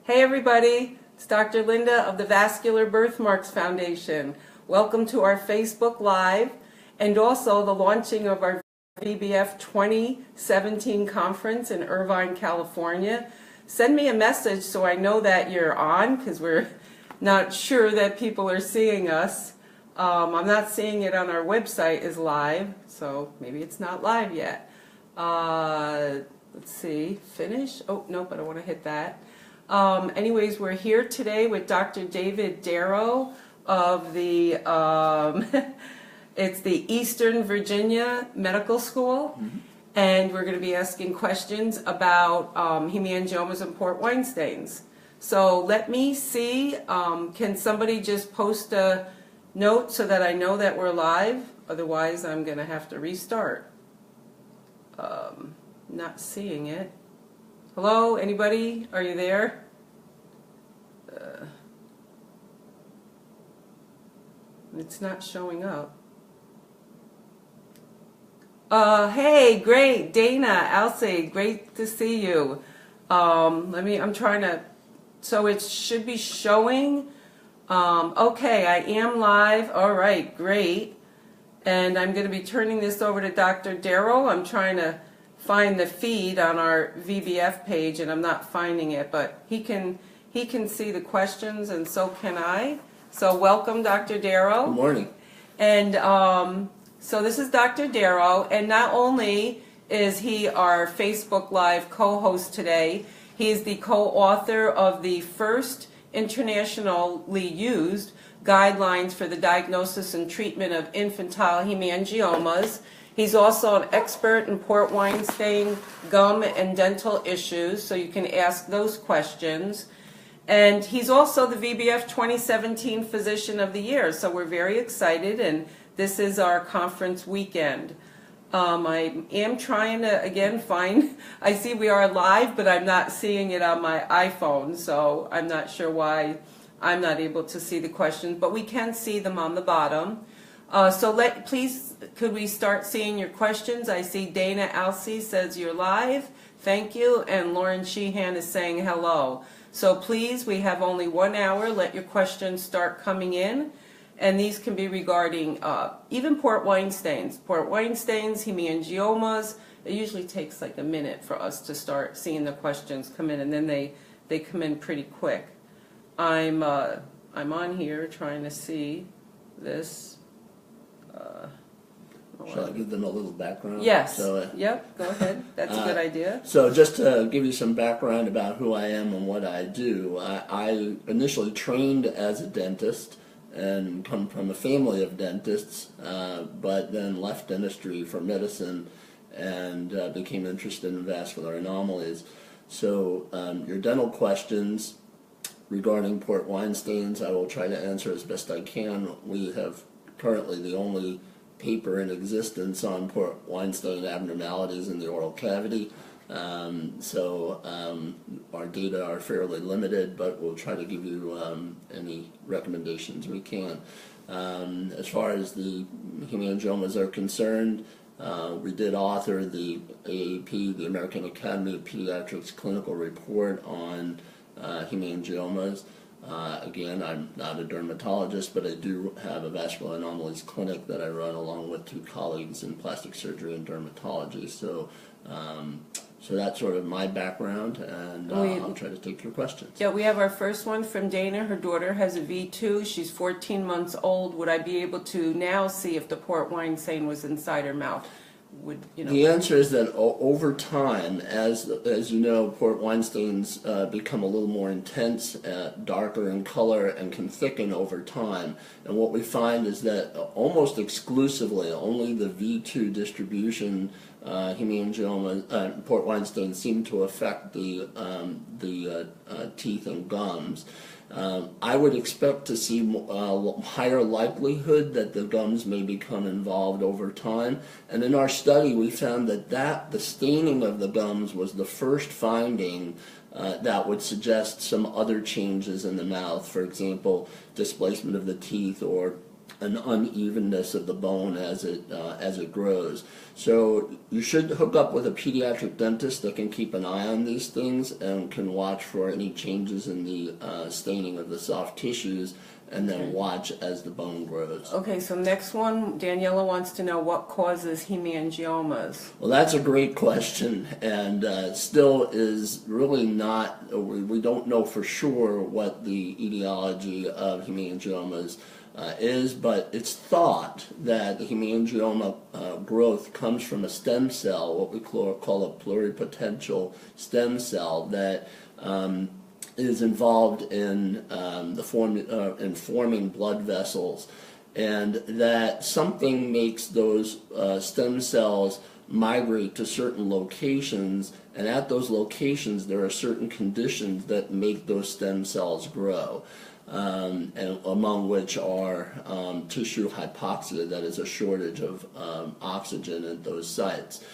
Hey everybody, it's Dr. Linda of the Vascular Birthmarks Foundation. Welcome to our Facebook Live and also the launching of our VBF 2017 conference in Irvine, California. Send me a message so I know that you're on, because we're not sure that people are seeing us. I'm not seeing it on our website as live, so maybe it's not live yet. Let's see, finish? Oh, nope, I don't want to hit that. Anyways, we're here today with Dr. David Darrow of the, it's the Eastern Virginia Medical School, and we're going to be asking questions about hemangiomas and port wine stains. So let me see, can somebody just post a note so that I know that we're live? Otherwise, I'm going to have to restart. Not seeing it. Hello, anybody? Are you there? It's not showing up. Hey, great, Dana, Alcee, great to see you. I'm trying to, so it should be showing. Okay, I am live. All right, great. And I'm going to be turning this over to Dr. Darrow. I'm trying to find the feed on our VBF page, and I'm not finding it, but he can see the questions, and so can I. So welcome, Dr. Darrow. Good morning. And so this is Dr. Darrow, and not only is he our Facebook Live co-host today, he is the co-author of the first internationally used guidelines for the diagnosis and treatment of infantile hemangiomas. He's also an expert in port wine stain, gum, and dental issues, so you can ask those questions. And he's also the VBF 2017 Physician of the Year, so we're very excited, and this is our conference weekend. I am trying to, again, find, I see we are live, but I'm not seeing it on my iPhone, so I'm not sure why I'm not able to see the questions, but we can see them on the bottom. Please, could we start seeing your questions? I see Dana Alcee says you're live. Thank you. And Lauren Sheehan is saying hello. So please, we have only 1 hour. Let your questions start coming in. And these can be regarding even port wine stains. Port wine stains, hemangiomas. It usually takes like a minute for us to start seeing the questions come in, and then they come in pretty quick. I'm on here trying to see this. Shall I give them a little background? Yes. Yep, go ahead. That's a good idea. So just to give you some background about who I am and what I do, I initially trained as a dentist and come from a family of dentists, but then left dentistry for medicine and became interested in vascular anomalies. So your dental questions regarding port wine stains, I will try to answer as best I can. We have currently the only paper in existence on port wine stain abnormalities in the oral cavity. Our data are fairly limited, but we'll try to give you any recommendations we can. As far as the hemangiomas are concerned, we did author the AAP, the American Academy of Pediatrics clinical report on hemangiomas. Again, I'm not a dermatologist, but I do have a vascular anomalies clinic that I run along with 2 colleagues in plastic surgery and dermatology. So that's sort of my background, and I'll try to take your questions. Yeah, we have our first one from Dana. Her daughter has a V2. She's 14 months old. Would I be able to now see if the port wine stain was inside her mouth? The answer is that over time, as you know, port wine stains become a little more intense, darker in color, and can thicken over time. And what we find is that almost exclusively, only the V2 distribution hemangioma, port wine stains seem to affect the teeth and gums. I would expect to see higher likelihood that the gums may become involved over time. And in our study, we found that the staining of the gums was the first finding that would suggest some other changes in the mouth. For example, displacement of the teeth or an unevenness of the bone as it grows. So you should hook up with a pediatric dentist that can keep an eye on these things and can watch for any changes in the staining of the soft tissues, and then watch as the bone grows. Okay, so next one, Daniela wants to know what causes hemangiomas. Well, that's a great question, and still is really not, we don't know for sure what the etiology of hemangiomas is, but it's thought that the hemangioma growth comes from a stem cell, what we call a pluripotential stem cell, that is involved in in forming blood vessels, and that something makes those stem cells migrate to certain locations, and at those locations there are certain conditions that make those stem cells grow, and among which are tissue hypoxia, that is a shortage of oxygen at those sites.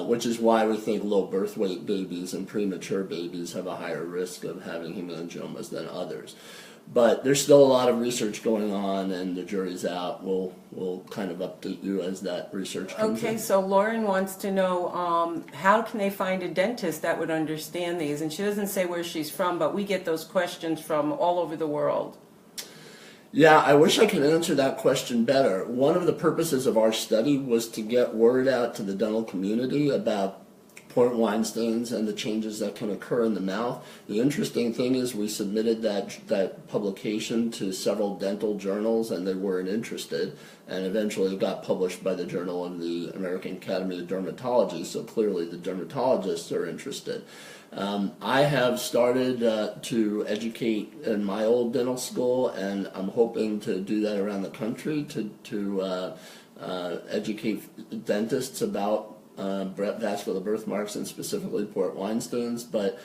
Which is why we think low birth weight babies and premature babies have a higher risk of having hemangiomas than others. But there's still a lot of research going on, and the jury's out. We'll kind of update you as that research comes in. Okay, so Lauren wants to know how can they find a dentist that would understand these? And she doesn't say where she's from, but we get those questions from all over the world. Yeah, I wish I could answer that question better. One of the purposes of our study was to get word out to the dental community about port wine stains and the changes that can occur in the mouth. The interesting thing is we submitted that publication to several dental journals, and they weren't interested, and eventually it got published by the Journal of the American Academy of Dermatology, so clearly the dermatologists are interested. I have started to educate in my old dental school, and I'm hoping to do that around the country to educate dentists about vascular birthmarks and specifically port wine stains. But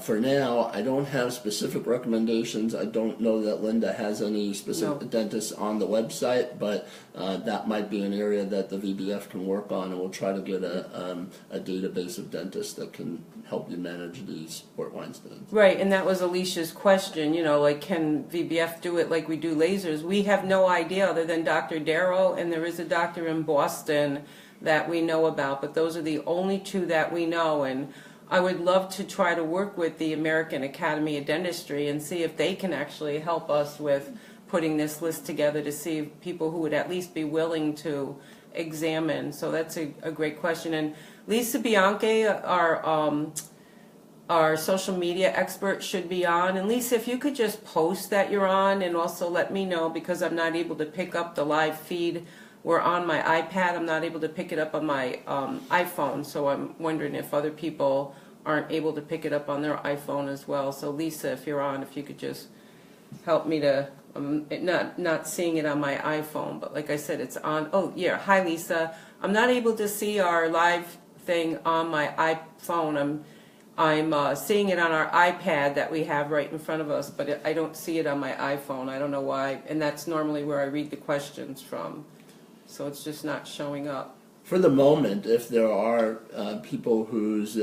for now, I don't have specific recommendations. I don't know that Linda has any specific dentists on the website, but that might be an area that the VBF can work on, and we'll try to get a database of dentists that can help you manage these port wine stains. Right, and that was Alicia's question, you know, like, can VBF do it like we do lasers? We have no idea other than Dr. Darrow, and there is a doctor in Boston that we know about, but those are the only two that we know. And I would love to try to work with the American Academy of Dentistry and see if they can actually help us with putting this list together to see people who would at least be willing to examine. So that's a great question. And Lisa Bianchi, our social media expert, should be on. And Lisa, if you could just post that you're on, and also let me know, because I'm not able to pick up the live feed. We're on my iPad. I'm not able to pick it up on my iPhone, so I'm wondering if other people aren't able to pick it up on their iPhone as well. So Lisa, if you're on, if you could just help me to, not seeing it on my iPhone, but like I said, it's on. Oh yeah, hi Lisa. I'm not able to see our live thing on my iPhone. I'm seeing it on our iPad that we have right in front of us, but I don't see it on my iPhone. I don't know why, and that's normally where I read the questions from. So it's just not showing up. For the moment, if there are people whose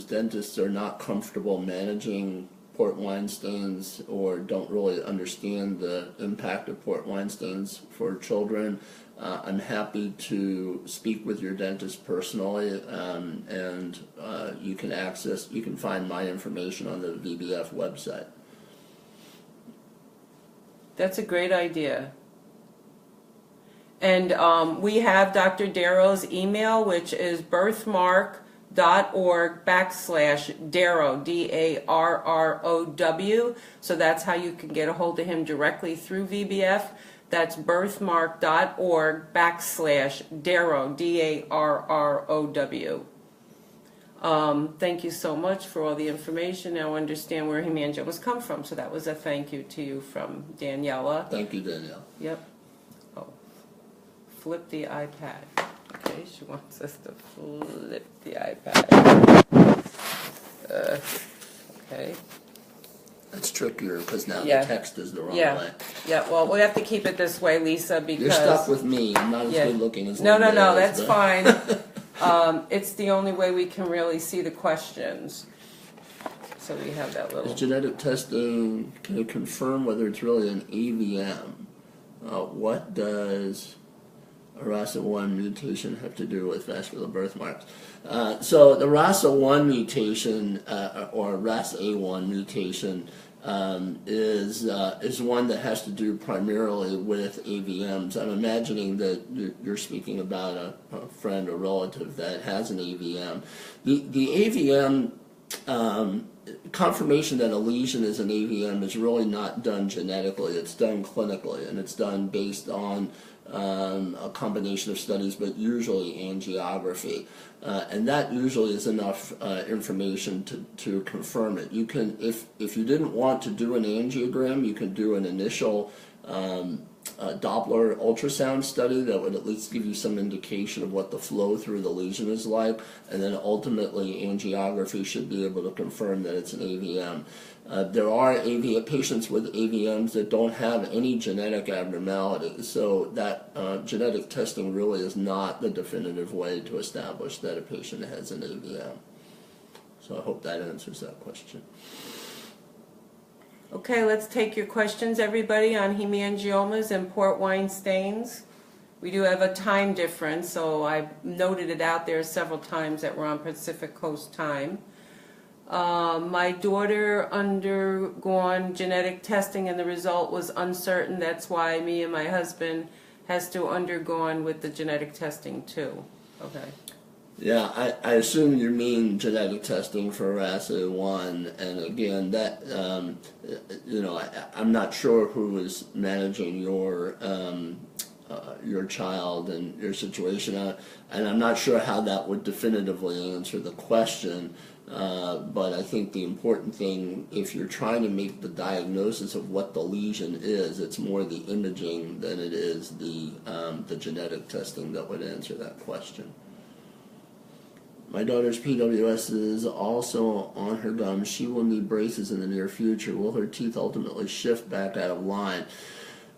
dentists are not comfortable managing port wine stains or don't really understand the impact of port wine stains for children, I'm happy to speak with your dentist personally, and you can find my information on the VBF website. That's a great idea. And we have Dr. Darrow's email, which is birthmark.org/Darrow, DARROW. So that's how you can get a hold of him directly through VBF. That's birthmark.org/Darrow, DARROW. Thank you so much for all the information. Now I understand where hemangiomas come from. So that was a thank you to you from Daniela. Thank you, Danielle. Yep. Flip the iPad. Okay, she wants us to flip the iPad. Okay. That's trickier because now Yeah. the text is the wrong Yeah. way. Yeah, well, we have to keep it this way, Lisa, because... You're stuck with me. I'm not as Yeah. good looking as No, Linda that's is, but- fine. It's the only way we can really see the questions. So we have that little... Is genetic testing, can it confirm whether it's really an AVM? What does a RASA1 mutation have to do with vascular birthmarks? So the RASA1 mutation, or RASA1 mutation, is one that has to do primarily with AVMs. I'm imagining that you're speaking about a friend or relative that has an AVM. The AVM, confirmation that a lesion is an AVM is really not done genetically. It's done clinically, and it's done based on a combination of studies, but usually angiography. And that usually is enough information to confirm it. You can, if you didn't want to do an angiogram, you can do an initial Doppler ultrasound study that would at least give you some indication of what the flow through the lesion is like, and then ultimately angiography should be able to confirm that it's an AVM. There are patients with AVMs that don't have any genetic abnormalities, so that genetic testing really is not the definitive way to establish that a patient has an AVM. So I hope that answers that question. Okay, let's take your questions, everybody, on hemangiomas and port wine stains. We do have a time difference, so I noted it out there several times that we're on Pacific Coast time. My daughter undergone genetic testing and the result was uncertain. That's why me and my husband has to undergone with the genetic testing too. Okay. Yeah, I assume you mean genetic testing for RASA1, and again, that I'm not sure who is managing your child and your situation, and I'm not sure how that would definitively answer the question. But I think the important thing, if you're trying to make the diagnosis of what the lesion is, it's more the imaging than it is the genetic testing that would answer that question. My daughter's PWS is also on her gums. She will need braces in the near future. Will her teeth ultimately shift back out of line?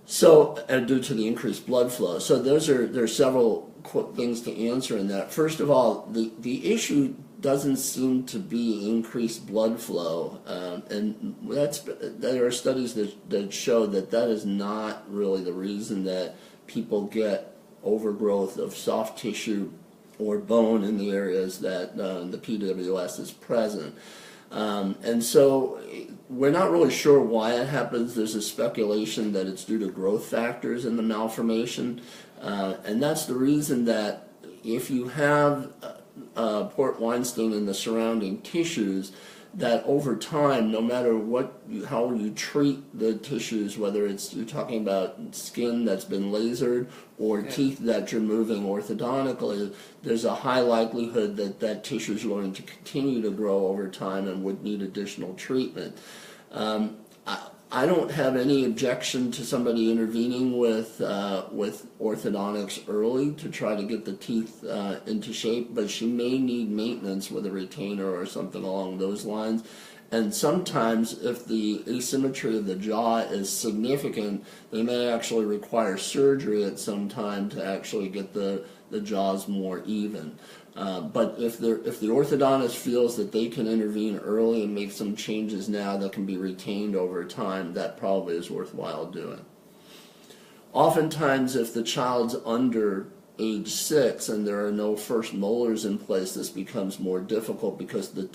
So, due to the increased blood flow. So there's several things to answer in that. First of all, the issue doesn't seem to be increased blood flow, and there are studies that show that is not really the reason that people get overgrowth of soft tissue or bone in the areas that the PWS is present. And so we're not really sure why it happens. There's a speculation that it's due to growth factors in the malformation, and that's the reason that if you have port wine stain in the surrounding tissues, that over time, no matter how you treat the tissues, whether you're talking about skin that's been lasered or teeth that you're moving orthodontically, there's a high likelihood that tissue is going to continue to grow over time and would need additional treatment. I don't have any objection to somebody intervening with orthodontics early to try to get the teeth into shape, but she may need maintenance with a retainer or something along those lines. And sometimes, if the asymmetry of the jaw is significant, they may actually require surgery at some time to actually get the jaws more even. But if the orthodontist feels that they can intervene early and make some changes now that can be retained over time, that probably is worthwhile doing. Oftentimes, if the child's under age 6 and there are no first molars in place, this becomes more difficult because there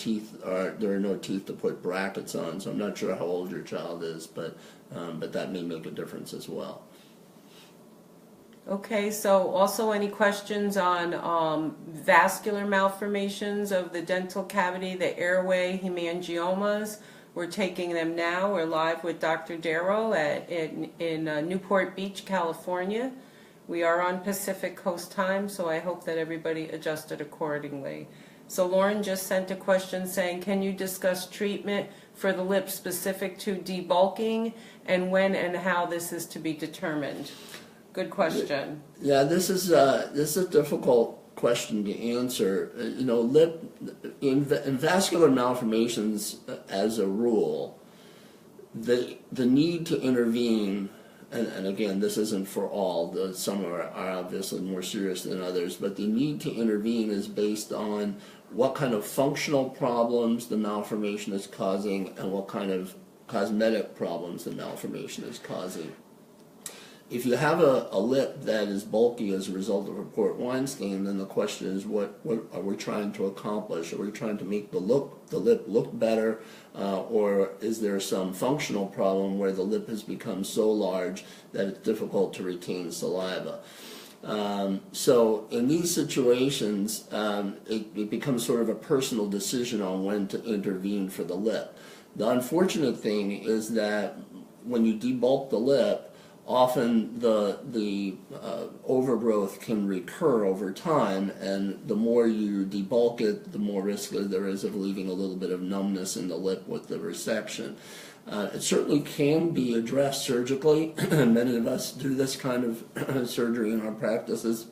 are no teeth to put brackets on. So I'm not sure how old your child is, but that may make a difference as well. Okay, so also any questions on vascular malformations of the dental cavity, the airway, hemangiomas? We're taking them now. We're live with Dr. Darrow in Newport Beach, California. We are on Pacific Coast time, so I hope that everybody adjusted accordingly. So Lauren just sent a question saying, can you discuss treatment for the lips specific to debulking and when and how this is to be determined? Good question. Yeah, this is a difficult question to answer. In vascular malformations, as a rule, the need to intervene, and again, this isn't for all. Some are obviously more serious than others, but the need to intervene is based on what kind of functional problems the malformation is causing and what kind of cosmetic problems the malformation is causing. If you have a lip that is bulky as a result of a port Weinstein, then the question is, what are we trying to accomplish? Are we trying to make the lip look better, or is there some functional problem where the lip has become so large that it's difficult to retain saliva? So in these situations, it becomes sort of a personal decision on when to intervene for the lip. The unfortunate thing is that when you debulk the lip, often the overgrowth can recur over time, and the more you debulk it, the more risk there is of leaving a little bit of numbness in the lip with the resection. It certainly can be addressed surgically. Many of us do this kind of surgery in our practices.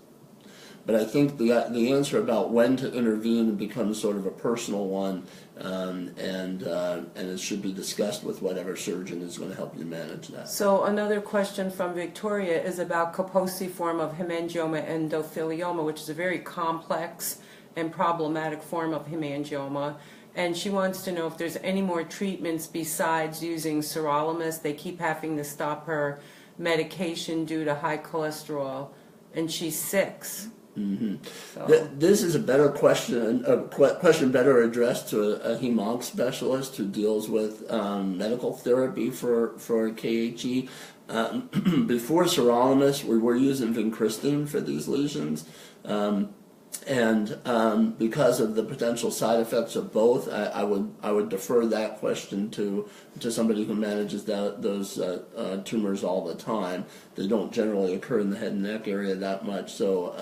But I think the answer about when to intervene becomes sort of a personal one, and it should be discussed with whatever surgeon is going to help you manage that. So another question from Victoria is about Kaposi form of hemangioma endothelioma, which is a very complex and problematic form of hemangioma. And she wants to know if there's any more treatments besides using sirolimus. They keep having to stop her medication due to high cholesterol, and she's 6. Mm-hmm. So. This is a better question, question better addressed to a hem-onc specialist who deals with medical therapy for KHE. Before sirolimus, we were using vincristine for these lesions. And because of the potential side effects of both, I would defer that question to somebody who manages those tumors all the time. They don't generally occur in the head and neck area that much, so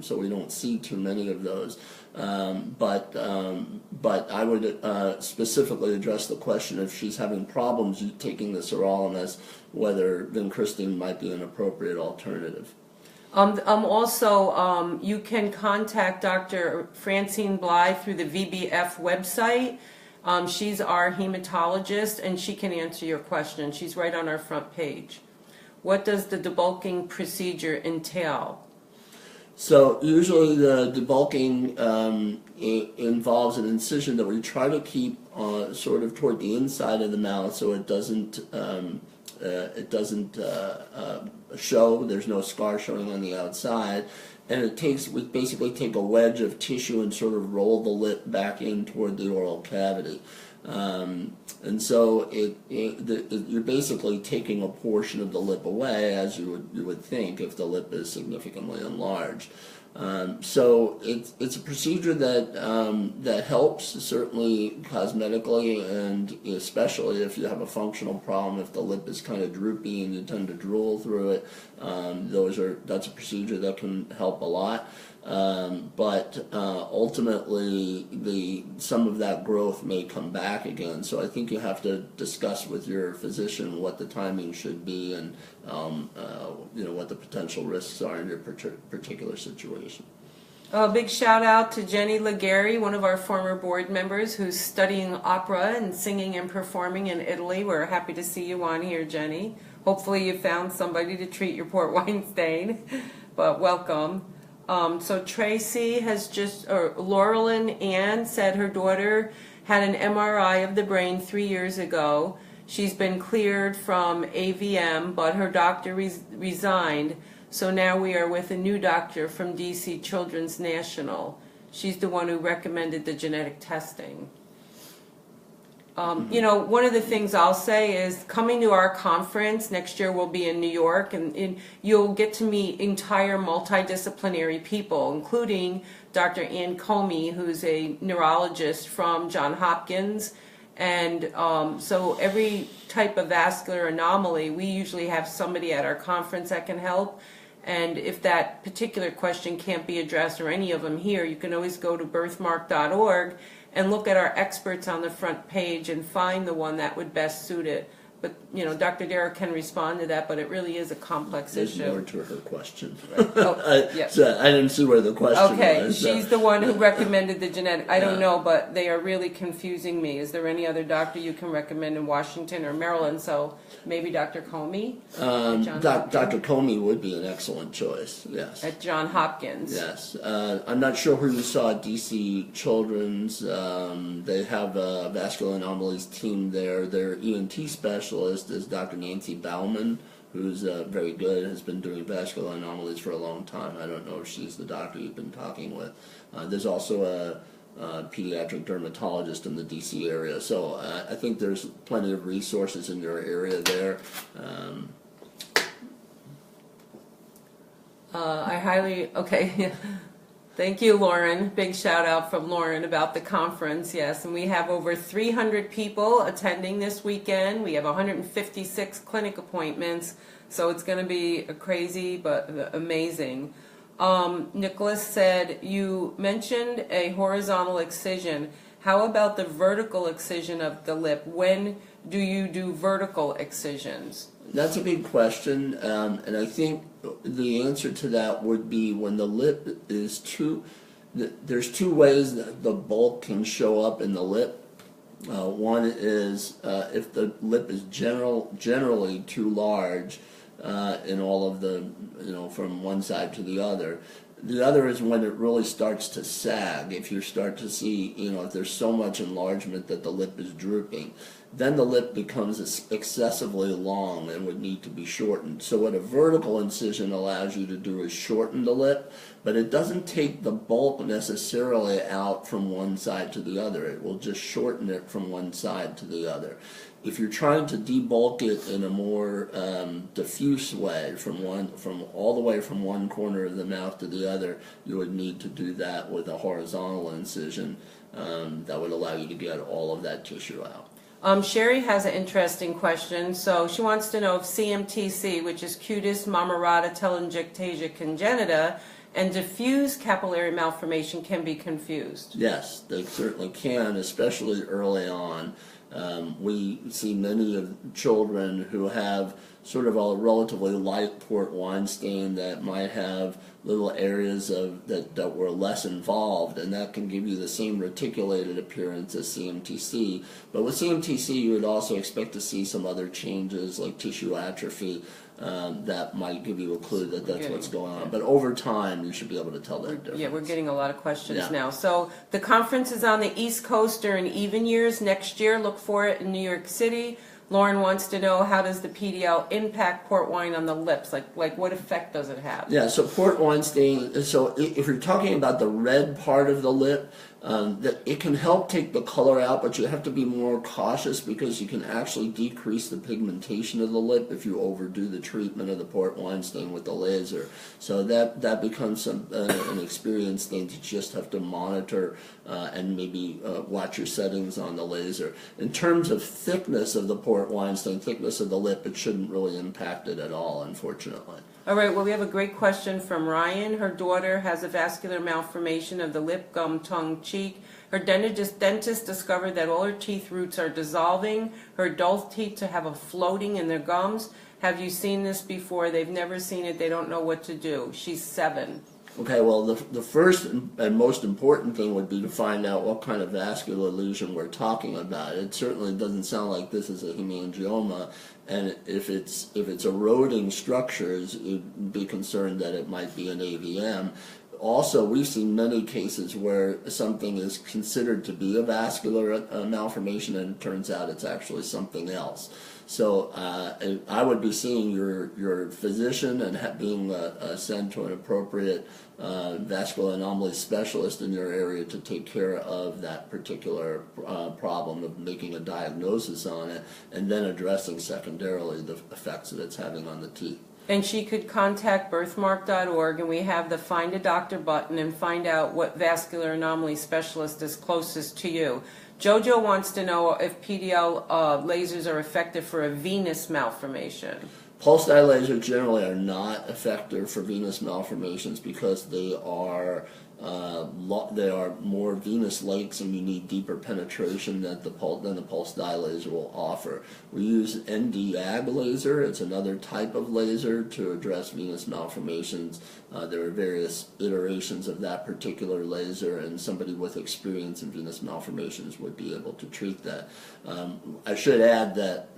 we don't see too many of those. But I would specifically address the question if she's having problems taking the sirolimus, whether vincristine might be an appropriate alternative. Also, you can contact Dr. Francine Bly through the VBF website. She's our hematologist, and she can answer your question. She's right on our front page. What does the debulking procedure entail? So usually the debulking involves an incision that we try to keep sort of toward the inside of the mouth, so it doesn't show. There's no scar showing on the outside, and we basically take a wedge of tissue and sort of roll the lip back in toward the oral cavity, and so you're basically taking a portion of the lip away, as you would think if the lip is significantly enlarged. So it's a procedure that helps, certainly cosmetically, and especially if you have a functional problem. If the lip is kind of droopy and you tend to drool through it, that's a procedure that can help a lot. But ultimately, some of that growth may come back again. So I think you have to discuss with your physician what the timing should be, and what the potential risks are in your particular situation. A big shout out to Jenny Legari, one of our former board members who's studying opera and singing and performing in Italy. We're happy to see you on here, Jenny. Hopefully you found somebody to treat your port Weinstein, but welcome. So Tracy Laurelyn Ann said her daughter had an MRI of the brain 3 years ago. She's been cleared from AVM, but her doctor resigned. So now we are with a new doctor from DC Children's National. She's the one who recommended the genetic testing. One of the things I'll say is coming to our conference next year, we'll be in New York, and you'll get to meet entire multidisciplinary people, including Dr. Ann Comey, who's a neurologist from Johns Hopkins. And so every type of vascular anomaly, we usually have somebody at our conference that can help. And if that particular question can't be addressed, or any of them here, you can always go to birthmark.org and look at our experts on the front page and find the one that would best suit it. But, Dr. Darrow can respond to that, but it really is a complex issue. There's more to her question. Right. Oh, yeah. So I didn't see where the question was. She's the one who recommended the genetic. I don't know, but they are really confusing me. Is there any other doctor you can recommend in Washington or Maryland? So maybe Dr. Comey? Dr. Comey would be an excellent choice, yes. At Johns Hopkins. Yes. I'm not sure where you saw DC Children's. They have a vascular anomalies team there. Their ENT specialist is Dr. Nancy Bauman who's very good, has been doing vascular anomalies for a long time. I don't know if she's the doctor you've been talking with. There's also a pediatric dermatologist in the DC area. So I think there's plenty of resources in your area there. Okay. Thank you, Lauren. Big shout out from Lauren about the conference. Yes, and we have over 300 people attending this weekend. We have 156 clinic appointments, so it's going to be a crazy but amazing. Nicholas said, you mentioned a horizontal excision. How about the vertical excision of the lip? When do you do vertical excisions? That's a big question, and I think the answer to that would be when the lip is there's two ways that the bulk can show up in the lip. One is if the lip is generally too large in all of the, from one side to the other. The other is when it really starts to sag. If you start to see, if there's so much enlargement that the lip is drooping, then the lip becomes excessively long and would need to be shortened. So what a vertical incision allows you to do is shorten the lip, but it doesn't take the bulk necessarily out from one side to the other. It will just shorten it from one side to the other. If you're trying to debulk it in a more diffuse way, from all the way from one corner of the mouth to the other, you would need to do that with a horizontal incision that would allow you to get all of that tissue out. Sherry has an interesting question. So she wants to know if CMTC, which is cutis marmorata telangiectasia congenita, and diffuse capillary malformation can be confused. Yes, they certainly can, especially early on. We see many of children who have sort of a relatively light port wine stain that might have little areas that were less involved, and that can give you the same reticulated appearance as CMTC. But with CMTC, you would also expect to see some other changes like tissue atrophy that might give you a clue that that's what's going on. But over time, you should be able to tell that difference. Yeah, we're getting a lot of questions now. So the conference is on the East Coast during even years next year. Look for it in New York City. Lauren wants to know, how does the PDL impact port wine on the lips? Like what effect does it have? Yeah, so port wine stain, so if you're talking about the red part of the lip, it can help take the color out, but you have to be more cautious because you can actually decrease the pigmentation of the lip if you overdo the treatment of the port wine stain with the laser. So that becomes an experience thing that you just have to monitor and maybe watch your settings on the laser. In terms of thickness of the port wine stain, thickness of the lip, it shouldn't really impact it at all, unfortunately. All right, well, we have a great question from Ryan. Her daughter has a vascular malformation of the lip, gum, tongue, cheek. Her dentist discovered that all her teeth roots are dissolving. Her adult teeth to have a floating in their gums. Have you seen this before? They've never seen it. They don't know what to do. She's 7. Okay, well, the first and most important thing would be to find out what kind of vascular lesion we're talking about. It certainly doesn't sound like this is a hemangioma, and if it's eroding structures, you'd be concerned that it might be an AVM. Also, we've seen many cases where something is considered to be a vascular malformation, and it turns out it's actually something else. So I would be seeing your physician and being sent to an appropriate vascular anomaly specialist in your area to take care of that particular problem, of making a diagnosis on it, and then addressing secondarily the effects that it's having on the teeth. And she could contact birthmark.org, and we have the Find a Doctor button, and find out what vascular anomaly specialist is closest to you. Jojo wants to know if PDL lasers are effective for a venous malformation. Pulse dye lasers generally are not effective for venous malformations because they are more venous lakes, and you need deeper penetration than the pulse dye laser will offer. We use Nd:YAG laser. It's another type of laser to address venous malformations. There are various iterations of that particular laser, and somebody with experience in venous malformations would be able to treat that. I should add that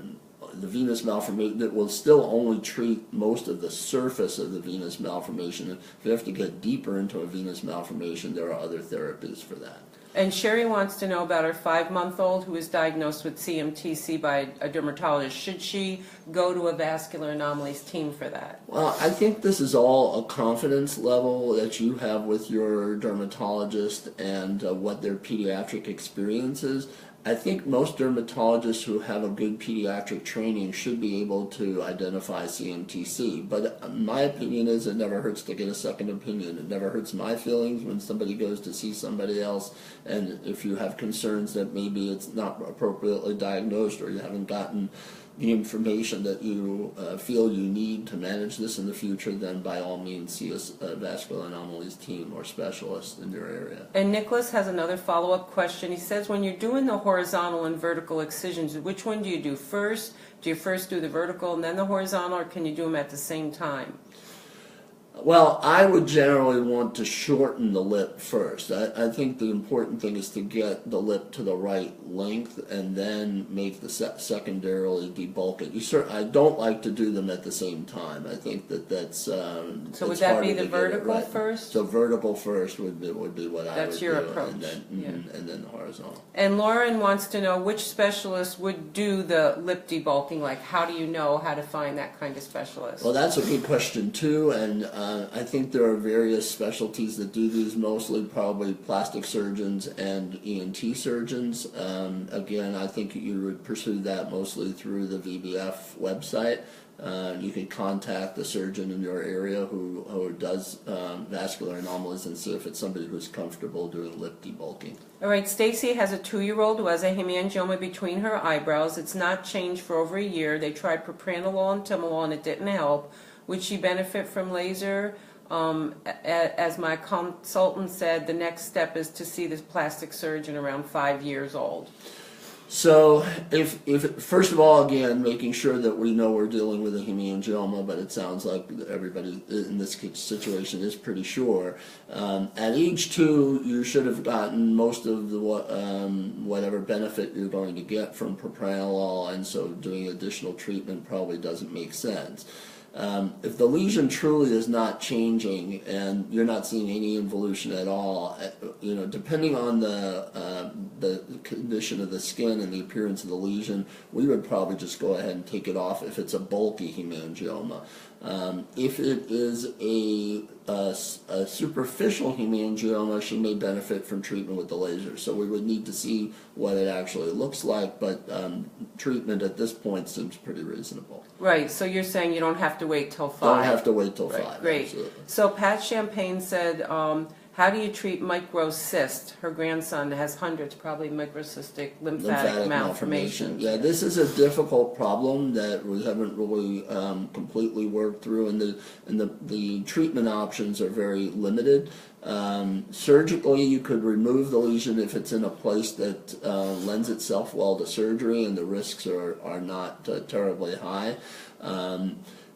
the venous malformation, that will still only treat most of the surface of the venous malformation. If you have to get deeper into a venous malformation, there are other therapies for that. And Sherry wants to know about her 5-month-old who was diagnosed with CMTC by a dermatologist. Should she go to a vascular anomalies team for that? Well, I think this is all a confidence level that you have with your dermatologist and what their pediatric experience is. I think most dermatologists who have a good pediatric training should be able to identify CMTC. But my opinion is it never hurts to get a second opinion. It never hurts my feelings when somebody goes to see somebody else. And if you have concerns that maybe it's not appropriately diagnosed or you haven't gotten the information that you feel you need to manage this in the future, then by all means see a vascular anomalies team or specialist in your area. And Nicholas has another follow-up question. He says, when you're doing the horizontal and vertical excisions, which one do you do first? Do you first do the vertical and then the horizontal, or can you do them at the same time? Well, I would generally want to shorten the lip first. I think the important thing is to get the lip to the right length and then make the secondarily debulk it. I don't like to do them at the same time. I think that's so would that be the vertical first? So vertical first would be what I would do. That's your approach. And then, and then the horizontal. And Lauren wants to know which specialist would do the lip debulking. Like, how do you know how to find that kind of specialist? Well, that's a good question too, and I think there are various specialties that do these, mostly probably plastic surgeons and ENT surgeons. Again, I think you would pursue that mostly through the VBF website. You can contact the surgeon in your area who does vascular anomalies and see if it's somebody who's comfortable doing lip debulking. All right, Stacy has a 2-year-old who has a hemangioma between her eyebrows. It's not changed for over a year. They tried propranolol and timolol and it didn't help. Would she benefit from laser? As my consultant said, the next step is to see this plastic surgeon around 5 years old. So, if first of all, again, making sure that we know we're dealing with a hemangioma, but it sounds like everybody in this situation is pretty sure. At age 2, you should have gotten most of the whatever benefit you're going to get from propranolol, and so doing additional treatment probably doesn't make sense. If the lesion truly is not changing and you're not seeing any involution at all, depending on the condition of the skin and the appearance of the lesion, we would probably just go ahead and take it off if it's a bulky hemangioma. If it is a superficial hemangioma, she may benefit from treatment with the laser. So we would need to see what it actually looks like, but treatment at this point seems pretty reasonable. Right, so you're saying you don't have to wait till 5. Don't have to wait till 5. Right, great. Absolutely. So Pat Champagne said, how do you treat microcyst? Her grandson has hundreds, probably microcystic lymphatic malformations. Yeah, this is a difficult problem that we haven't really completely worked through, and the treatment options are very limited. Surgically, you could remove the lesion if it's in a place that lends itself well to surgery, and the risks are not terribly high.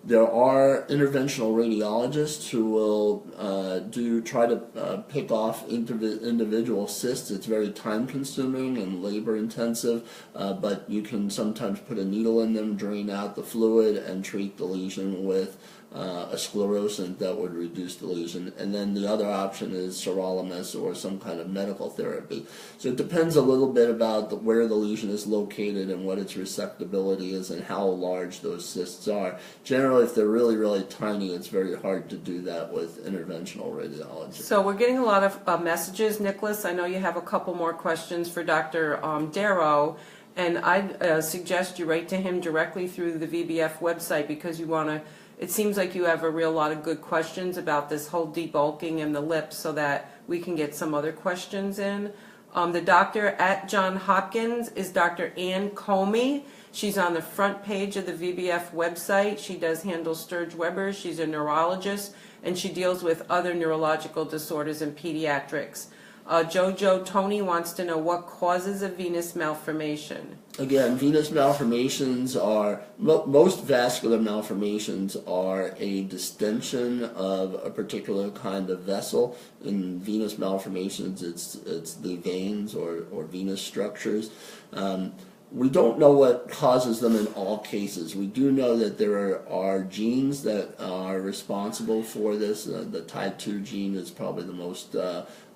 There are interventional radiologists who will try to pick off individual cysts. It's very time consuming and labor intensive, but you can sometimes put a needle in them, drain out the fluid, and treat the lesion with a sclerosant that would reduce the lesion. And then the other option is sirolimus or some kind of medical therapy. So it depends a little bit about where the lesion is located and what its resectability is and how large those cysts are. Generally, if they're really, really tiny, it's very hard to do that with interventional radiology. So we're getting a lot of messages, Nicholas. I know you have a couple more questions for Dr. Darrow. And I'd suggest you write to him directly through the VBF website, because you want to. It seems like you have a real lot of good questions about this whole debulking and the lips, so that we can get some other questions in. The doctor at Johns Hopkins is Dr. Ann Comey. She's on the front page of the VBF website. She does handle Sturge-Weber. She's a neurologist, and she deals with other neurological disorders in pediatrics. Jojo Tony wants to know what causes a venous malformation. Again, venous malformations are, most vascular malformations are a distension of a particular kind of vessel. In venous malformations, it's the veins or venous structures. We don't know what causes them in all cases. We do know that there are genes that are responsible for this. The type 2 gene is probably the most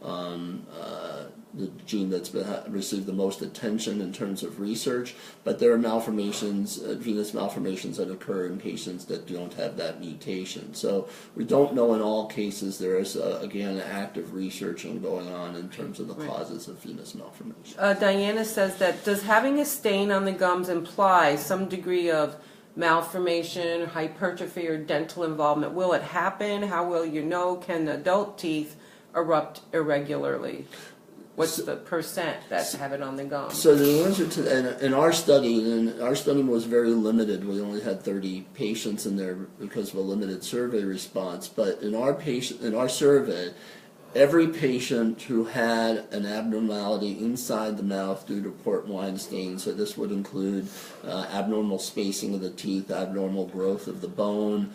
the gene that's received the most attention in terms of research, but there are malformations, venous malformations that occur in patients that don't have that mutation. So we don't know in all cases. There is, again, active researching going on in terms of the causes of venous malformation. Diana says that, does having a stain on the gums imply some degree of malformation, hypertrophy, or dental involvement? Will it happen? How will you know? Can adult teeth erupt irregularly? What's the percent that have it on the gum? So the answer to that, in our study, and our study was very limited. We only had 30 patients in there because of a limited survey response. But in our survey, every patient who had an abnormality inside the mouth due to port wine stain, so this would include abnormal spacing of the teeth, abnormal growth of the bone,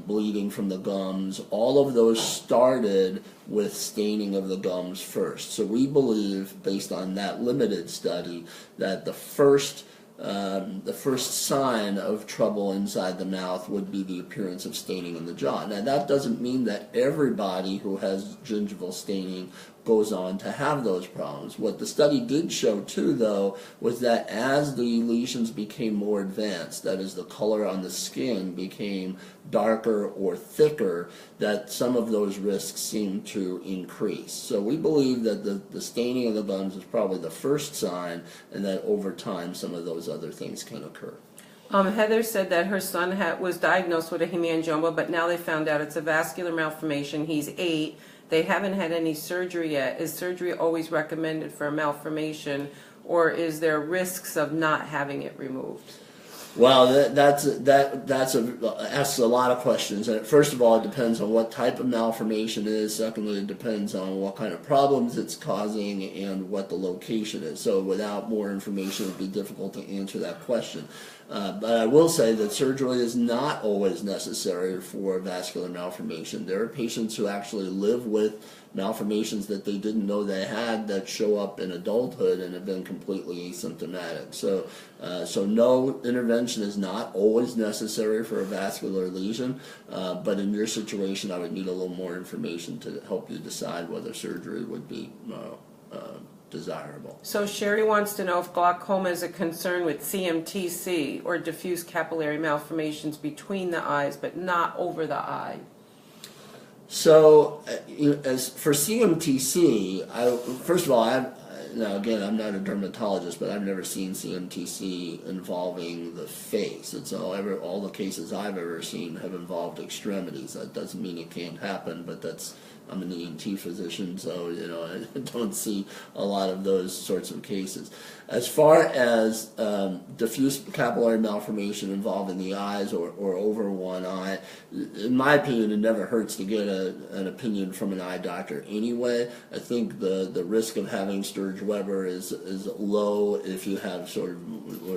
bleeding from the gums, all of those started with staining of the gums first. So we believe, based on that limited study, that the first sign of trouble inside the mouth would be the appearance of staining in the jaw. Now that doesn't mean that everybody who has gingival staining goes on to have those problems. What the study did show too, though, was that as the lesions became more advanced, that is, the color on the skin became darker or thicker, that some of those risks seemed to increase. So we believe that the staining of the gums is probably the first sign, and that over time some of those other things can occur. Heather said that her son was diagnosed with a hemangioma, but now they found out it's a vascular malformation. He's 8. They haven't had any surgery yet. Is surgery always recommended for a malformation, or is there risks of not having it removed? Well, that asks a lot of questions. First of all, it depends on what type of malformation it is. Secondly, it depends on what kind of problems it's causing and what the location is. So without more information, it would be difficult to answer that question. But I will say that surgery is not always necessary for vascular malformation. There are patients who actually live with malformations that they didn't know they had that show up in adulthood and have been completely asymptomatic. So no, intervention is not always necessary for a vascular lesion, but in your situation I would need a little more information to help you decide whether surgery would be desirable. So Sherry wants to know if glaucoma is a concern with CMTC or diffuse capillary malformations between the eyes but not over the eye. So, as for CMTC, first of all, now again, I'm not a dermatologist, but I've never seen CMTC involving the face. And so all the cases I've ever seen have involved extremities. That doesn't mean it can't happen, but I'm an ENT physician, so I don't see a lot of those sorts of cases. As far as diffuse capillary malformation involving the eyes or over one eye, in my opinion, it never hurts to get an opinion from an eye doctor anyway. I think the risk of having Sturge-Weber is low if you have or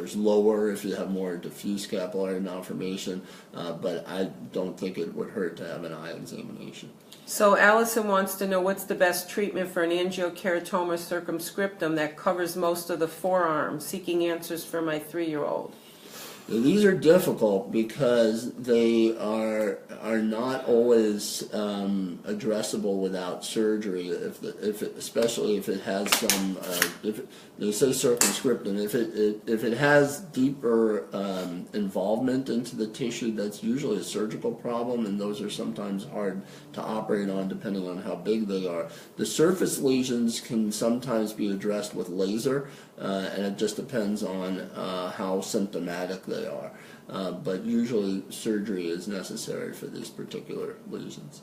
is lower if you have more diffuse capillary malformation, but I don't think it would hurt to have an eye examination. So Allison wants to know what's the best treatment for an angiokeratoma circumscriptum that covers most of the forearm, seeking answers for my 3-year-old. These are difficult because they are not always addressable without surgery. Especially if it has some, they say circumscriptum. If it has deeper involvement into the tissue, that's usually a surgical problem, and those are sometimes hard to operate on depending on how big they are. The surface lesions can sometimes be addressed with laser, and it just depends on how symptomatic they are. But usually surgery is necessary for these particular lesions.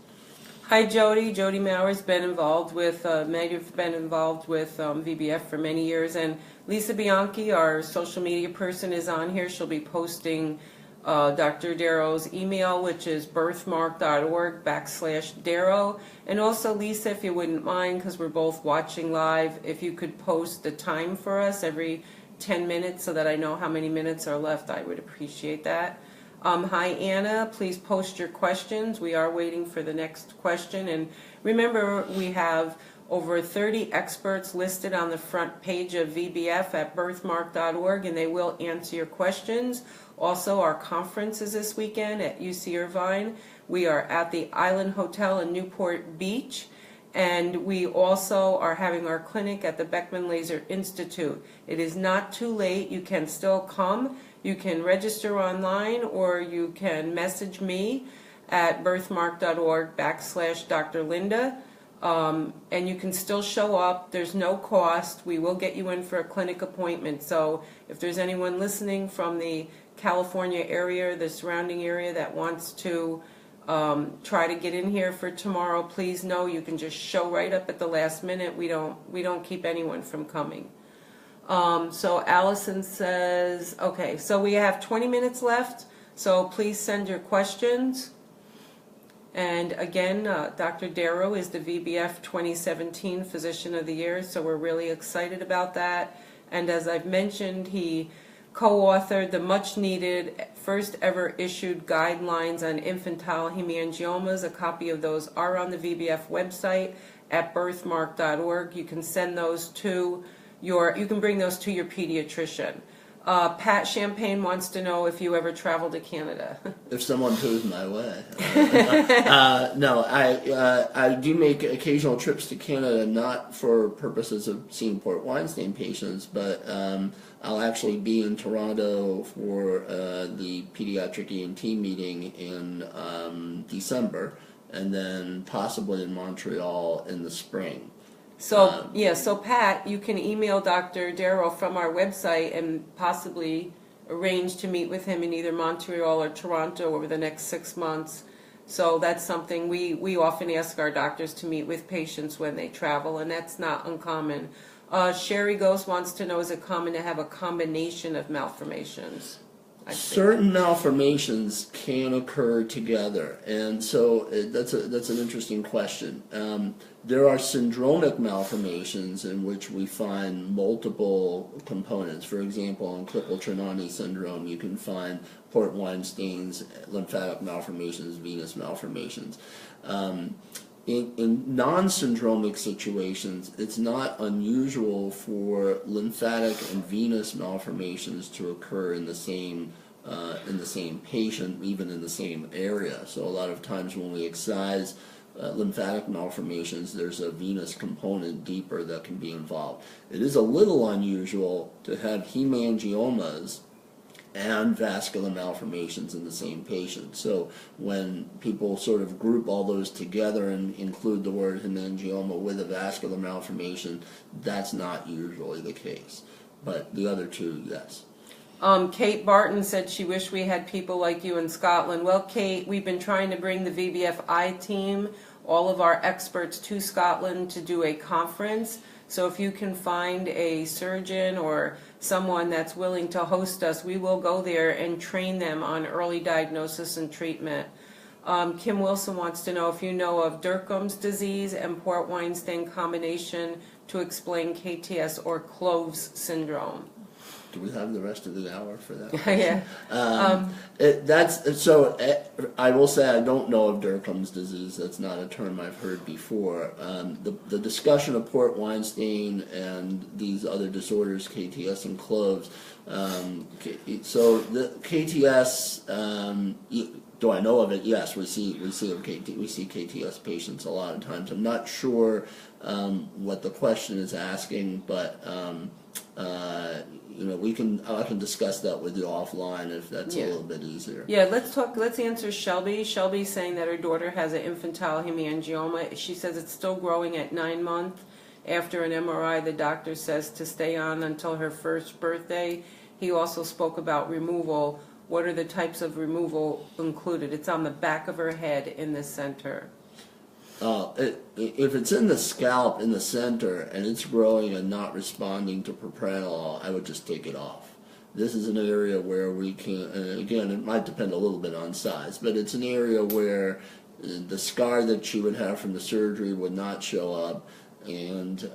Hi Jody. Jody Mauer's been involved with, Meg's been involved with VBF for many years, and Lisa Bianchi, our social media person, is on here. She'll be posting Dr. Darrow's email, which is birthmark.org/Darrow. And also, Lisa, if you wouldn't mind, because we're both watching live, if you could post the time for us every 10 minutes so that I know how many minutes are left, I would appreciate that. Hi Anna, please post your questions. We are waiting for the next question. And remember, we have over 30 experts listed on the front page of VBF at birthmark.org, and they will answer your questions. Also, our conference is this weekend at UC Irvine. We are at the Island Hotel in Newport Beach, And we also are having our clinic at the Beckman Laser Institute. It is not too late. You can still come. You can register online, or you can message me at birthmark.org/Dr. Linda. And you can still show up. There's no cost. We will get you in for a clinic appointment. So if there's anyone listening from the California area, the surrounding area, that wants to try to get in here for tomorrow, please know you can just show right up at the last minute. We don't keep anyone from coming. So Allison says, okay, so we have 20 minutes left, so please send your questions. And again, Dr. Darrow is the VBF 2017 Physician of the Year, so we're really excited about that. And as I've mentioned, he co-authored the much-needed first ever issued guidelines on infantile hemangiomas. A copy of those are on the VBF website at birthmark.org. You can send those to you can bring those to your pediatrician. Pat Champagne wants to know if you ever travel to Canada. If someone goes my way. No, I do make occasional trips to Canada, not for purposes of seeing Port Weinstein patients, but I'll actually be in Toronto for the pediatric ENT meeting in December, and then possibly in Montreal in the spring. So, so Pat, you can email Dr. Darrow from our website and possibly arrange to meet with him in either Montreal or Toronto over the next 6 months. So that's something we often ask our doctors to meet with patients when they travel, and that's not uncommon. Sherry Ghost wants to know, is it common to have a combination of malformations? Certain malformations can occur together, and so that's an interesting question. There are syndromic malformations in which we find multiple components. For example, in Klippel-Trenaunay syndrome, you can find Port Weinstein's, lymphatic malformations, venous malformations. In non-syndromic situations, it's not unusual for lymphatic and venous malformations to occur in the same patient, even in the same area. So a lot of times when we excise lymphatic malformations, there's a venous component deeper that can be involved. It is a little unusual to have hemangiomas and vascular malformations in the same patient. So when people sort of group all those together and include the word hemangioma with a vascular malformation, that's not usually the case. But the other two, yes. Kate Barton said she wished we had people like you in Scotland. Well, Kate, we've been trying to bring the VBFI team, all of our experts, to Scotland to do a conference. So if you can find a surgeon or someone that's willing to host us, we will go there and train them on early diagnosis and treatment. Kim Wilson wants to know if you know of Dercum's disease and Port Weinstein combination to explain KTS or Cloves syndrome. Do we have the rest of the hour for that? Yeah. I will say I don't know of Dercum's disease. That's not a term I've heard before. The discussion of Port Weinstein and these other disorders, KTS and Cloves. So the KTS, do I know of it? Yes, we see KTS patients a lot of times. I'm not sure what the question is asking, but I can discuss that with you offline if that's a little bit easier. Yeah, let's answer Shelby. Shelby's saying that her daughter has an infantile hemangioma. She says it's still growing at 9 months. After an MRI, the doctor says to stay on until her first birthday. He also spoke about removal. What are the types of removal included? It's on the back of her head in the center. If it's in the scalp in the center and it's growing and not responding to propranolol, I would just take it off. This is an area where we can, and again, it might depend a little bit on size, but it's an area where the scar that she would have from the surgery would not show up, and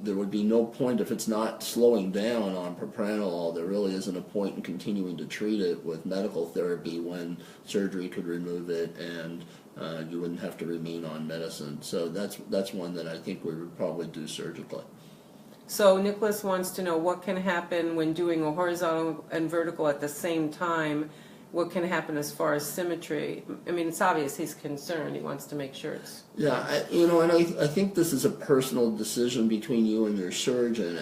there would be no point if it's not slowing down on propranolol. There really isn't a point in continuing to treat it with medical therapy when surgery could remove it and you wouldn't have to remain on medicine. So that's one that I think we would probably do surgically. So Nicholas wants to know what can happen when doing a horizontal and vertical at the same time, what can happen as far as symmetry. I mean, it's obvious he's concerned. He wants to make sure it's... Yeah, and I think this is a personal decision between you and your surgeon.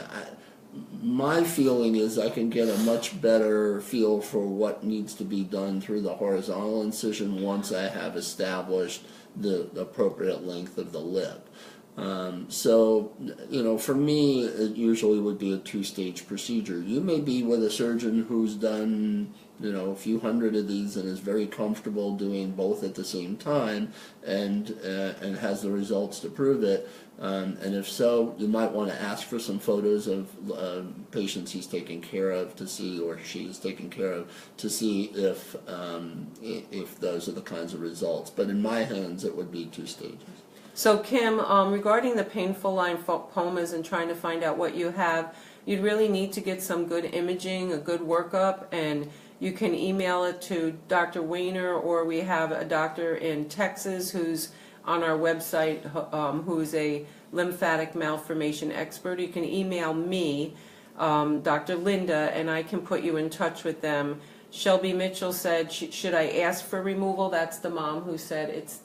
My feeling is I can get a much better feel for what needs to be done through the horizontal incision once I have established the appropriate length of the lip. So, for me, it usually would be a two-stage procedure. You may be with a surgeon who's done, a few hundred of these and is very comfortable doing both at the same time and has the results to prove it. And if so, you might want to ask for some photos of patients he's taking care of to see, or she's taking care of, to see if those are the kinds of results. But in my hands, it would be two stages. So Kim, regarding the painful lipomas and trying to find out what you have, you'd really need to get some good imaging, a good workup, and you can email it to Dr. Weiner, or we have a doctor in Texas who's on our website who's a lymphatic malformation expert. You can email me, Dr. Linda, and I can put you in touch with them. Shelby Mitchell said, should I ask for removal? That's the mom who said it's,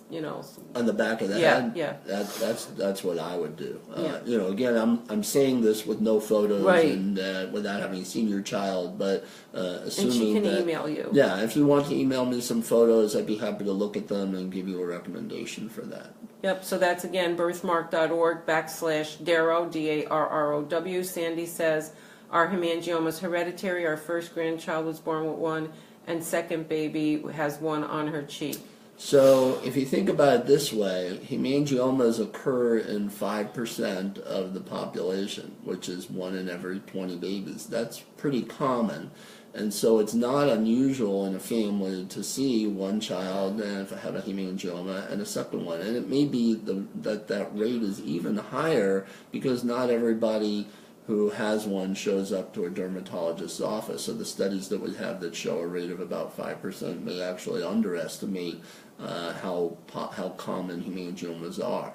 on the back of the head. Yeah. That's what I would do. Yeah. Again, I'm saying this with no photos, right, and without having seen your child, but assuming and she can that, email you. Yeah, if you want to email me some photos, I'd be happy to look at them and give you a recommendation for that. Yep. So that's again birthmark.org/Darrow, DARROW. Sandy says, our hemangioma is hereditary. Our first grandchild was born with one, and second baby has one on her cheek. So if you think about it this way, hemangiomas occur in 5% of the population, which is 1 in every 20 babies. That's pretty common. And so it's not unusual in a family to see one child and have a hemangioma and a second one. And it may be that rate is even higher because not everybody who has one shows up to a dermatologist's office. So the studies that we have that show a rate of about 5% may actually underestimate how common hemangiomas are.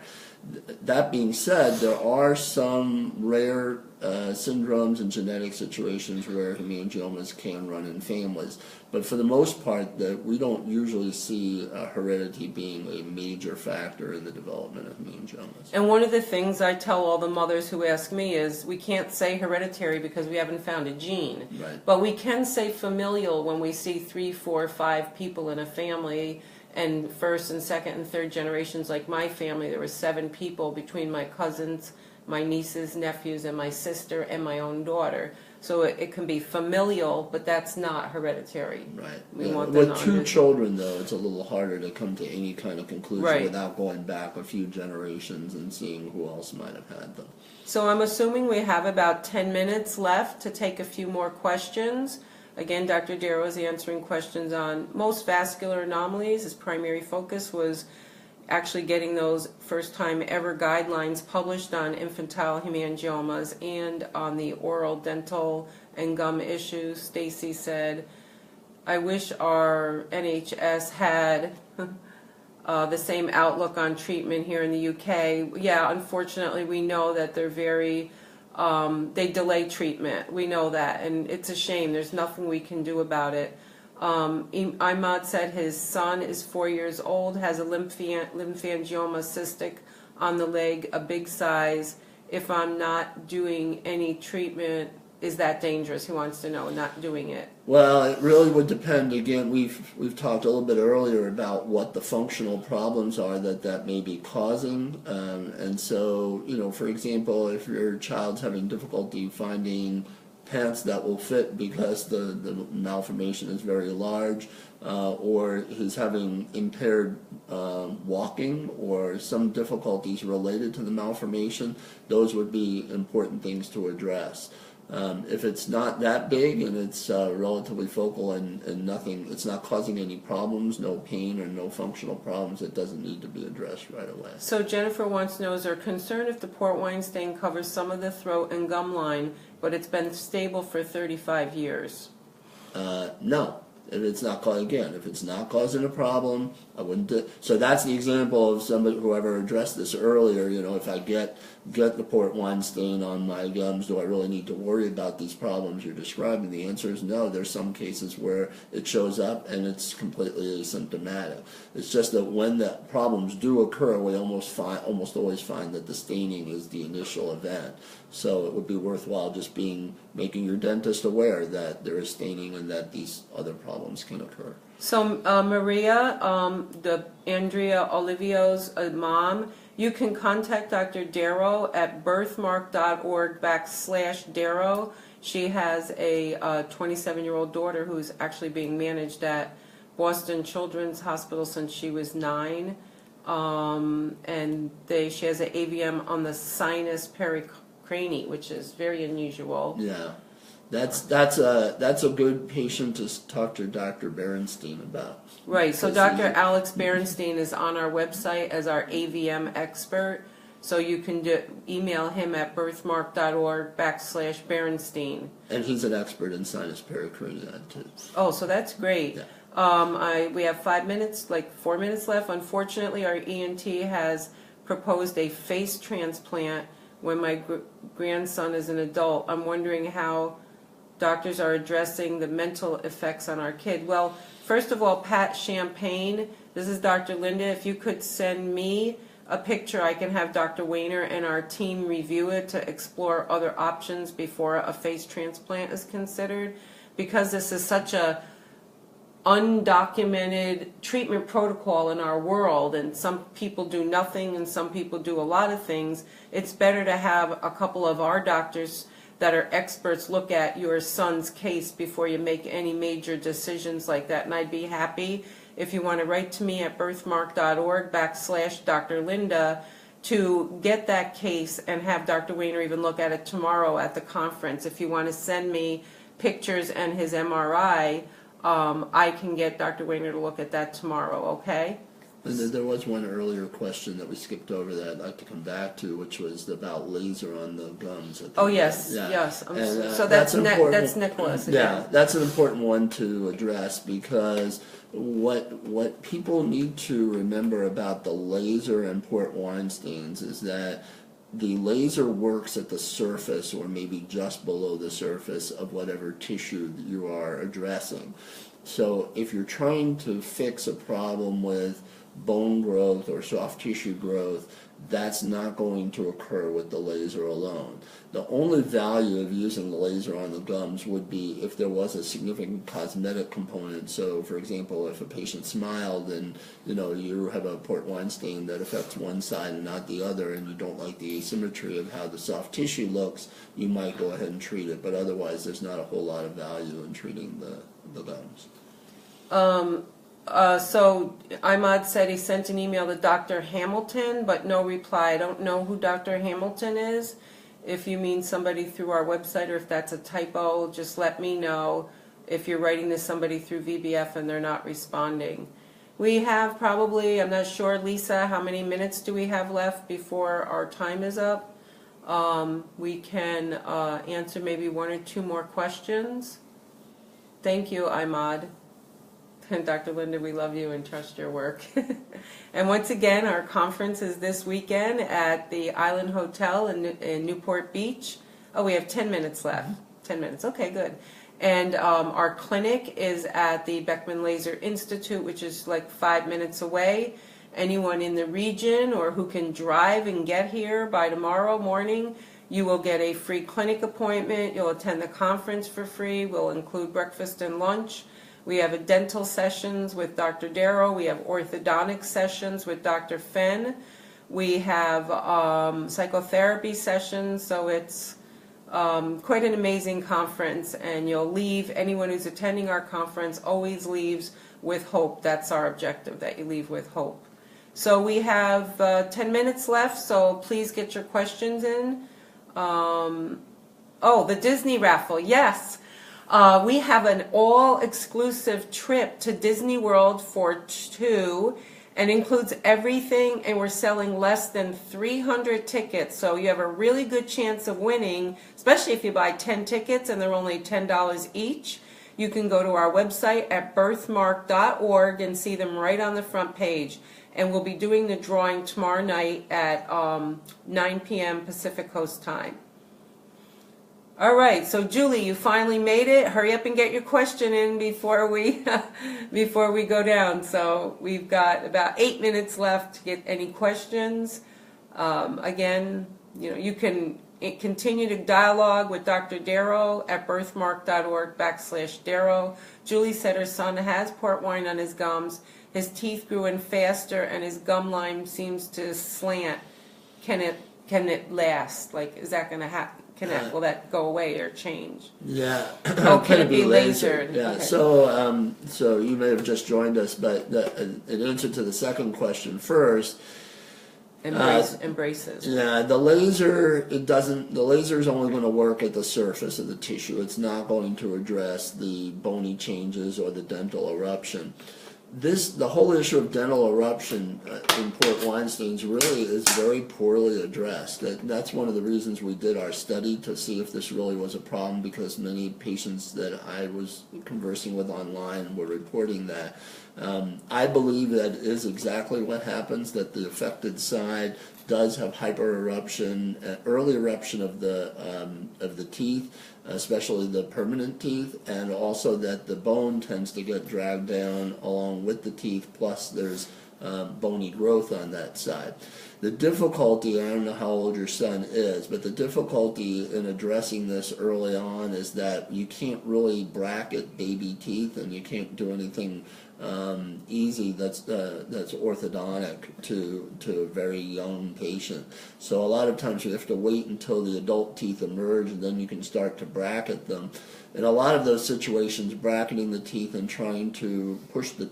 That being said, there are some rare syndromes and genetic situations where hemangiomas can run in families. But for the most part, we don't usually see heredity being a major factor in the development of hemangiomas. And one of the things I tell all the mothers who ask me is, we can't say hereditary because we haven't found a gene. Right. But we can say familial when we see 3, 4, 5 people in a family, and first and second and third generations. Like my family, there were 7 people between my cousins, my nieces, nephews, and my sister, and my own daughter. So it can be familial, but that's not hereditary. Right. We want with 2 children, though, it's a little harder to come to any kind of conclusion, right, without going back a few generations and seeing who else might have had them. So I'm assuming we have about 10 minutes left to take a few more questions. Again, Dr. Darrow is answering questions on most vascular anomalies. His primary focus was actually getting those first-time ever guidelines published on infantile hemangiomas and on the oral, dental, and gum issues. Stacy said, I wish our NHS had the same outlook on treatment here in the UK. Yeah, unfortunately, we know that they're very... they delay treatment. We know that, and it's a shame. There's nothing we can do about it. Imad said his son is 4 years old, has a lymphangioma cystic on the leg, a big size. If I'm not doing any treatment, is that dangerous? He wants to know, not doing it. Well, it really would depend. Again, we've talked a little bit earlier about what the functional problems are that may be causing. And so, for example, if your child's having difficulty finding pants that will fit because the malformation is very large, or he's having impaired walking or some difficulties related to the malformation, those would be important things to address. If it's not that big and it's relatively focal and nothing, it's not causing any problems, no pain or no functional problems, it doesn't need to be addressed right away. So Jennifer wants to know, is there concern if the port wine stain covers some of the throat and gum line, but it's been stable for 35 years? No. If it's not if it's not causing a problem, I wouldn't do. So that's the example of somebody, whoever addressed this earlier. If I get the port wine stain on my gums, do I really need to worry about these problems you're describing? The answer is no. There's some cases where it shows up and it's completely asymptomatic. It's just that when the problems do occur, we almost always find that the staining is the initial event. So it would be worthwhile just making your dentist aware that there is staining and that these other problems can occur. So Maria, Andrea Olivio's mom, you can contact Dr. Darrow at birthmark.org/Darrow. She has a 27-year-old daughter who's actually being managed at Boston Children's Hospital since she was 9. And she has an AVM on the sinus pericranii, which is very unusual. Yeah. That's a good patient to talk to Dr. Berenstein about. Right, so Dr. Alex Berenstein is on our website as our AVM expert, so you can email him at birthmark.org/Berenstein. And he's an expert in sinus pericranii too. Oh, so that's great. Yeah. We have 4 minutes left. Unfortunately, our ENT has proposed a face transplant when my grandson is an adult. I'm wondering how doctors are addressing the mental effects on our kid. Well, first of all, Pat Champagne, this is Dr. Linda. If you could send me a picture, I can have Dr. Wayner and our team review it to explore other options before a face transplant is considered, because this is such a undocumented treatment protocol in our world, and some people do nothing and some people do a lot of things. It's better to have a couple of our doctors that are experts look at your son's case before you make any major decisions like that. And I'd be happy if you want to write to me at birthmark.org/Dr. Linda to get that case and have Dr. Wayner even look at it tomorrow at the conference. If you want to send me pictures and his MRI, I can get Dr. Wayner to look at that tomorrow, okay? And there was one earlier question that we skipped over that I'd like to come back to, which was about laser on the gums. Oh, yes, yeah. Yes. And, so that's Nicholas again. Yeah, that's an important one to address, because what people need to remember about the laser and port wine stains is that the laser works at the surface or maybe just below the surface of whatever tissue that you are addressing. So if you're trying to fix a problem with bone growth or soft tissue growth, that's not going to occur with the laser alone. The only value of using the laser on the gums would be if there was a significant cosmetic component. So, for example, if a patient smiled and you have a port wine stain that affects one side and not the other, and you don't like the asymmetry of how the soft tissue looks, you might go ahead and treat it. But otherwise, there's not a whole lot of value in treating the gums. So Imad said he sent an email to Dr. Hamilton, but no reply. I don't know who Dr. Hamilton is. If you mean somebody through our website or if that's a typo, just let me know if you're writing to somebody through VBF and they're not responding. We have probably, I'm not sure, Lisa, how many minutes do we have left before our time is up? We can answer maybe 1 or 2 more questions. Thank you, Imad. And Dr. Linda, we love you and trust your work. And once again, our conference is this weekend at the Island Hotel in Newport Beach. Oh, we have 10 minutes left. 10 minutes. Okay, good. And our clinic is at the Beckman Laser Institute, which is like 5 minutes away. Anyone in the region or who can drive and get here by tomorrow morning, you will get a free clinic appointment. You'll attend the conference for free. We'll include breakfast and lunch. We have a dental sessions with Dr. Darrow. We have orthodontic sessions with Dr. Fenn. We have psychotherapy sessions, so it's quite an amazing conference, and you'll leave, anyone who's attending our conference always leaves with hope. That's our objective, that you leave with hope. So we have 10 minutes left, so please get your questions in. Oh, the Disney raffle, yes. We have an all-exclusive trip to Disney World for 2 and includes everything, and we're selling less than 300 tickets, so you have a really good chance of winning, especially if you buy 10 tickets and they're only $10 each. you can go to our website at birthmark.org and see them right on the front page. And we'll be doing the drawing tomorrow night at 9 p.m. Pacific Coast time. All right, so Julie, you finally made it. Hurry up and get your question in before we before we go down. So we've got about 8 minutes left to get any questions. Again, you can continue to dialogue with Dr. Darrow at birthmark.org/Darrow. Julie said her son has port wine on his gums. His teeth grew in faster, and his gum line seems to slant. Can it last? Like, is that going to happen? Will that go away or change? Yeah. Oh, can it be lasered? Yeah. Okay. So you may have just joined us, but in answer to the second question first. Embraces. Yeah, the laser the laser is only going to work at the surface of the tissue. It's not going to address the bony changes or the dental eruption. The whole issue of dental eruption in port Weinstein's really is very poorly addressed. That's one of the reasons we did our study, to see if this really was a problem, because many patients that I was conversing with online were reporting that. I believe that is exactly what happens, that the affected side does have hypereruption, early eruption of the teeth, especially the permanent teeth, and also that the bone tends to get dragged down along with the teeth, plus there's bony growth on that side. The difficulty, I don't know how old your son is, but the difficulty in addressing this early on is that you can't really bracket baby teeth, and you can't do anything easy that's orthodontic to a very young patient. So a lot of times you have to wait until the adult teeth emerge, and then you can start to bracket them. In a lot of those situations, bracketing the teeth and trying to push the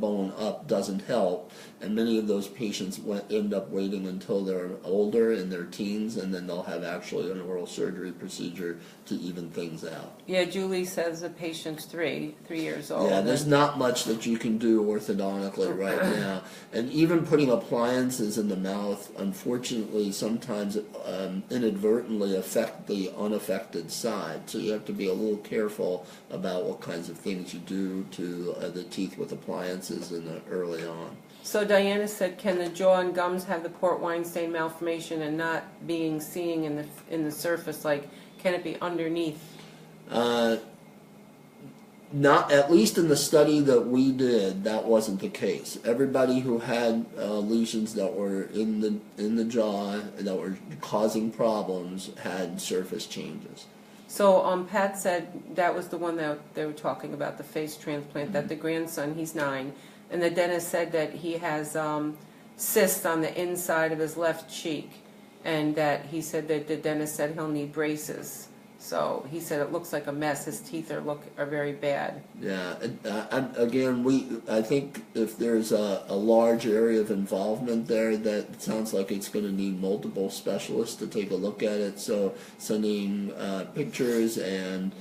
bone up doesn't help, and many of those patients end up waiting until they're older, in their teens, and then they'll have actually an oral surgery procedure to even things out. Yeah, Julie says the patient's 3 years old. Yeah, there's not much that you can do orthodontically right now. And even putting appliances in the mouth, unfortunately, sometimes inadvertently affect the unaffected side. So you have to be a little careful about what kinds of things you do to the teeth with appliances early on. So Diana said, can the jaw and gums have the port Weinstein malformation and not seeing in the surface? Like, can it be underneath? Not, at least in the study that we did, that wasn't the case. Everybody who had lesions that were in the jaw that were causing problems had surface changes. So Pat said that was the one that they were talking about, the face transplant, that the grandson, he's 9, and the dentist said that he has cysts on the inside of his left cheek, and that he said that the dentist said he'll need braces. So he said it looks like a mess. His teeth are very bad. Yeah. I think if there's a large area of involvement there, that sounds like it's going to need multiple specialists to take a look at it. So sending pictures and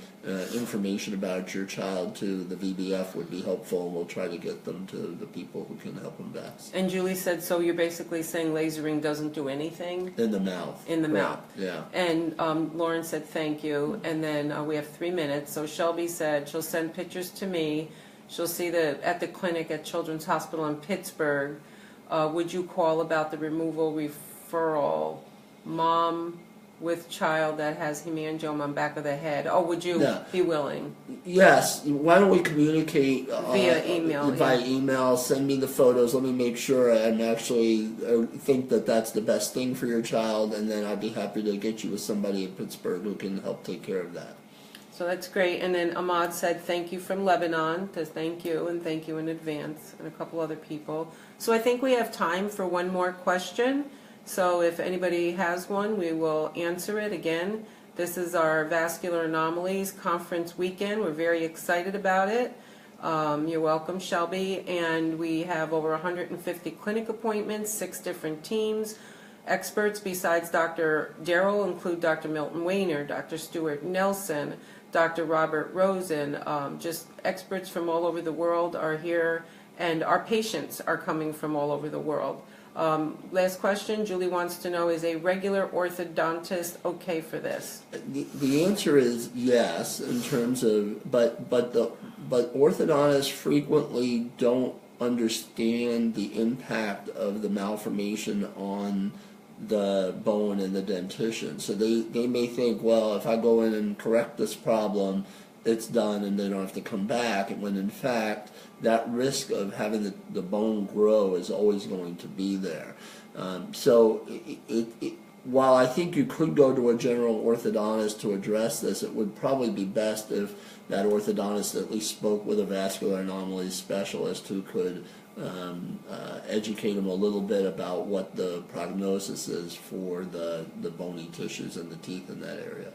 information about your child to the VBF would be helpful, and we'll try to get them to the people who can help them best. And Julie said, so you're basically saying lasering doesn't do anything? In the mouth. In the mouth. Yeah. And Lauren said thank you, and then we have 3 minutes. So Shelby said she'll send pictures to me. She'll see at the clinic at Children's Hospital in Pittsburgh. Would you call about the removal referral? Mom with child that has hemangioma on back of the head. Oh, would you be willing? Yes. Why don't we communicate via email? Via email. Send me the photos. Let me make sure and actually think that that's the best thing for your child, and then I'd be happy to get you with somebody in Pittsburgh who can help take care of that. So that's great. And then Ahmad said thank you from Lebanon, to thank you and thank you in advance, and a couple other people. So I think we have time for one more question. So if anybody has one, we will answer it again. This is our Vascular Anomalies Conference weekend. We're very excited about it. You're welcome, Shelby. And we have over 150 clinic appointments, 6 different teams. Experts besides Dr. Darrow include Dr. Milton Wayner, Dr. Stuart Nelson, Dr. Robert Rosen. Just experts from all over the world are here, and our patients are coming from all over the world. Last question, Julie wants to know, is a regular orthodontist okay for this? The answer is yes, in terms of, but orthodontists frequently don't understand the impact of the malformation on the bone and the dentition. So they may think, well, if I go in and correct this problem, it's done and they don't have to come back, and when in fact that risk of having the bone grow is always going to be there. So while I think you could go to a general orthodontist to address this, it would probably be best if that orthodontist at least spoke with a vascular anomalies specialist who could educate them a little bit about what the prognosis is for the bony tissues and the teeth in that area.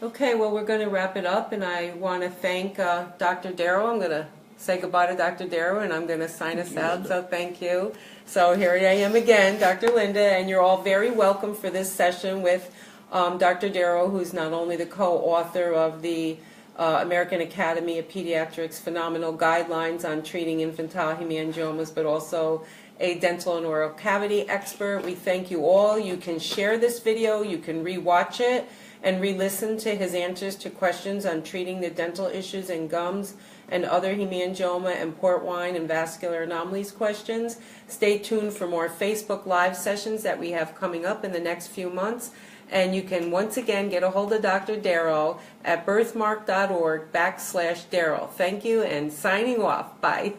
Okay, well, we're going to wrap it up, and I want to thank Dr. Darrow. I'm going to say goodbye to Dr. Darrow, and I'm going to sign us out, so thank you. So here I am again, Dr. Linda, and you're all very welcome for this session with Dr. Darrow, who's not only the co-author of the American Academy of Pediatrics Phenomenal Guidelines on Treating Infantile Hemangiomas, but also a dental and oral cavity expert. We thank you all. You can share this video, you can re-watch it, and re-listen to his answers to questions on treating the dental issues and gums and other hemangioma and port wine and vascular anomalies questions. Stay tuned for more Facebook Live sessions that we have coming up in the next few months. And you can once again get a hold of Dr. Darrow at birthmark.org/Darrow. Thank you, and signing off. Bye.